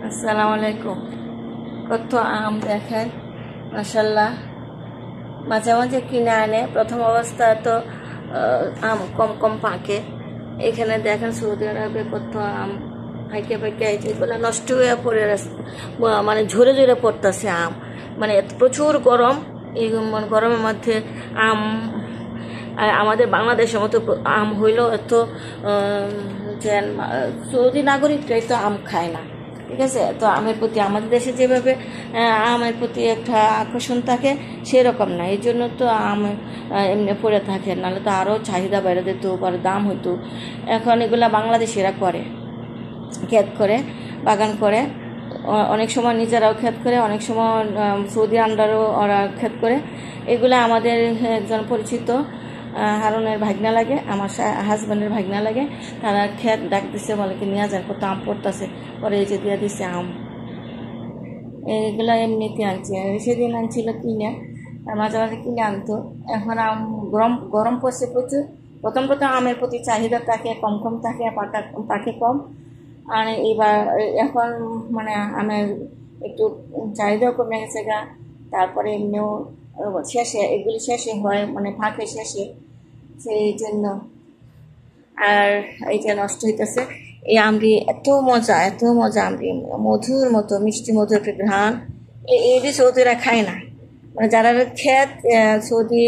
আসসালামু আলাইকুম। কত আম দেখেন, মাশাল্লাহ। মাঝে মাঝে কিনে আনে, প্রথম অবস্থায় তো আম কম কম পাকে। এখানে দেখেন সৌদি আরবে কত আম পাইকে পাইকে এগুলো নষ্ট হয়ে পড়ে মানে ঝরে ঝরে পড়তেছে আম। মানে প্রচুর গরম, এই গরমের মধ্যে আম আমাদের বাংলাদেশের মতো আম হইলেও এত যে সৌদি নাগরিকরাই তো আম খায় না, ঠিক আছে? তো আমের প্রতি আমাদের দেশে যেভাবে আমের প্রতি একটা আকর্ষণ থাকে সেরকম না, এই জন্য তো আম এমনি পড়ে থাকে, নাহলে তো আরও চাহিদা বেড়ে দিত, পরে দাম হতো। এখন এগুলা বাংলাদেশিরা করে, ক্ষেত করে, বাগান করে, অনেক সময় নিজেরাও ক্ষেত করে, অনেক সময় সৌদি আন্ডারও ওরা ক্ষেত করে। এগুলো আমাদের একজন পরিচিত হারুনের ভাগনা লাগে, আমার হাজব্যান্ডের ভাগনা লাগে, তারা ক্ষেত ডাক দিছে, বলে কি নিয়ে যান, কত আম পড়তেছে, পরে এই যে দিয়ে দিছে আম। এগুলো এমনিতে আনছি, সেদিন আনছিল কিনে, মাঝে মাঝে কিনে আনতো। এখন আম গরম গরম পড়ছে প্রচুর। প্রথম প্রথম আমের প্রতি চাহিদা থাকে, কম কম থাকে, পাকে কম। আর এবার এখন মানে আমের একটু চাহিদাও কমে গেছে গা। তারপরে এমনিও শেষে এগুলি শেষে হয়, মানে ফাঁকে শেষে, সেই জন্য আর এই যে নষ্ট হইতেছে। এই আমরি এত মজা, এত মজা, আমরি মধুর মতো, মিষ্টি মধুর একটা ঘ্রাণ। এটি সৌদিরা খায় না, মানে যারা ক্ষেত সৌদি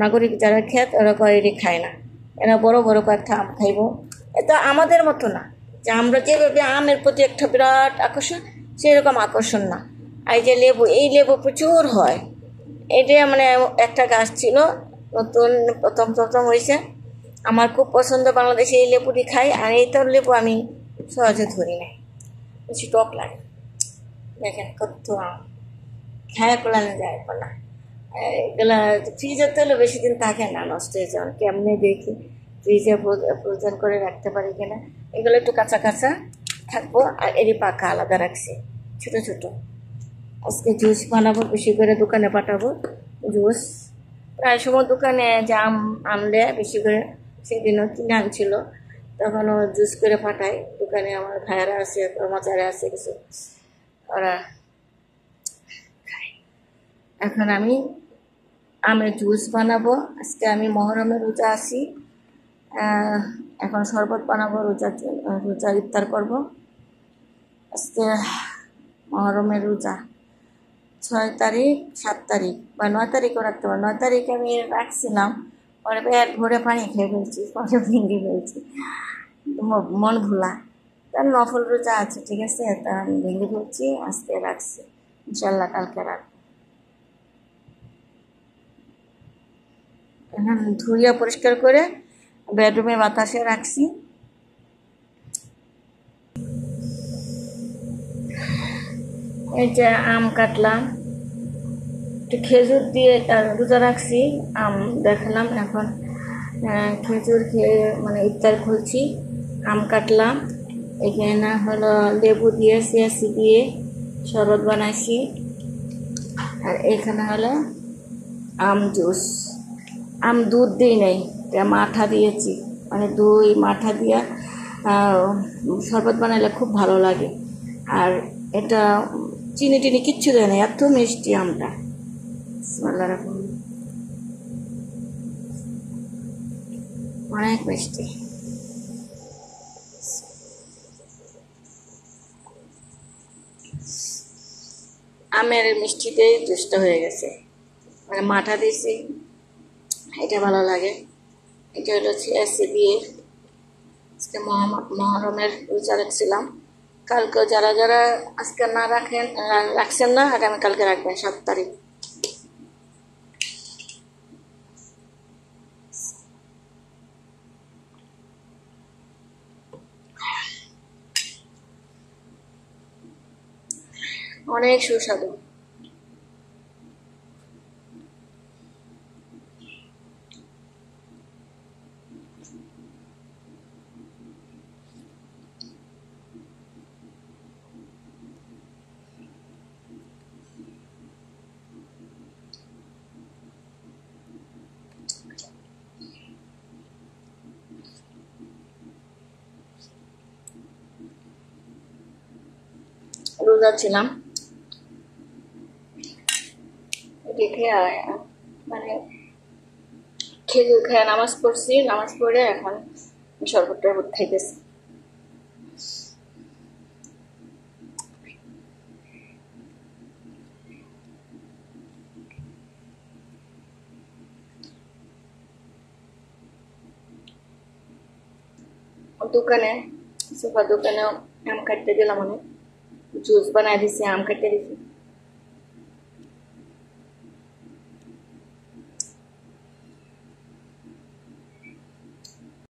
নাগরিক যারা ক্ষেত, ওরা এটি খায় না। এরা বড় বড় কয়েকটা আম খাইব। এটা আমাদের মতো না, যে আমরা যেভাবে আমের প্রতি একটা বিরাট আকর্ষণ, সেরকম আকর্ষণ না। এই যে লেবু, এই লেবু প্রচুর হয়। এটা মানে একটা গাছ ছিল, নতুন প্রথম প্রথম হয়েছে। আমার খুব পছন্দ, বাংলাদেশে এই লেবুটি খাই। আর এইটার লেবু আমি সহজে ধরি না, বেশি টক লাগে। দেখেন কত আম, খায় কোলানো যায় না। এগুলা ফ্রিজে তো হলে বেশি দিন থাকে না, নষ্ট হয়ে যাওয়ার কেমনে দেখি ফ্রিজে ফ্রোজেন করে রাখতে পারি কিনা। এগুলো একটু কাঁচা কাঁচা থাকবো, আর এরই পাকা আলাদা রাখছি ছোট ছোট। আজকে জুস বানাবো, বেশি করে দোকানে পাঠাবো জুস। প্রায় সময় দোকানে যে আম আনলে বেশি করে, সেদিনও কিনে আনছিল, তখনও জুস করে পাঠাই দোকানে। আমার ভাইয়েরা আছে, কর্মচারী আছে কিছু, ওরা খায়। এখন আমি আমের জুস বানাবো। আজকে আমি মহরমের রোজা আছি, এখন শরবত বানাবো, রোজা ইফতার করব। আজকে মহরমের রোজা 6 তারিখ, 7 তারিখ বা 9 তারিখও রাখতে পারবো। 9 তারিখ আমি রাখছিলাম, পরে পেট ভরে পানি খেয়ে ফেলছি, পরে ভেঙে ফেলছি, মন ভোলা। তার নফল রোজা আছে, ঠিক আছে, তা আমি ভেঙে ফেলছি, আজকে রাখছি, ইনশাল্লাহ কালকে রাখবো। এখন ধুইয়া পরিষ্কার করে বেডরুমে বাতাসে রাখছি। এই যে আম কাটলাম, একটু খেজুর দিয়ে রোজা রাখছি, আম দেখালাম। এখন খেজুর খেয়ে মানে ইফতার খুলছি। আম কাটলাম, এখানে হলো লেবু দিয়ে, সিয়াসি দিয়ে শরবত বানাইছি। আর এখানে হলো আম জুস। আম দুধ দিই নাই, মাঠা দিয়েছি, মানে দই মাঠা দিয়া শরবত বানাইলে খুব ভালো লাগে। আর এটা চিনি টিনি কিচ্ছু দেয় না, এত মিষ্টি আমটা। বিসমিল্লাহির রহমানির রহিম। অনেক মিষ্টি। আমের মিষ্টিতেই দুষ্ট হয়ে গেছে, মানে মাঠা দিয়েছি, এটা ভালো লাগে। এটা হলো ছিয়াশি দিয়ে। আজকে মহরমের রোজা রাখছিলাম। কালকে যারা যারা আজকে না রাখেন, রাখছেন না, আগামীকালকে রাখবেন, 7 তারিখ। অনেক সুস্বাদু। রোজা ছিলাম, দেখে মানে খেজুর খেয়ে নামাজ পড়ছি, নামাজ পড়ে এখন শরবত টরবত খাইতেছি। দোকানে সোফা দোকানেও আম কাটতে দিলাম, অনেক জুস বানাই দিছি, আম কাটতে দিছি।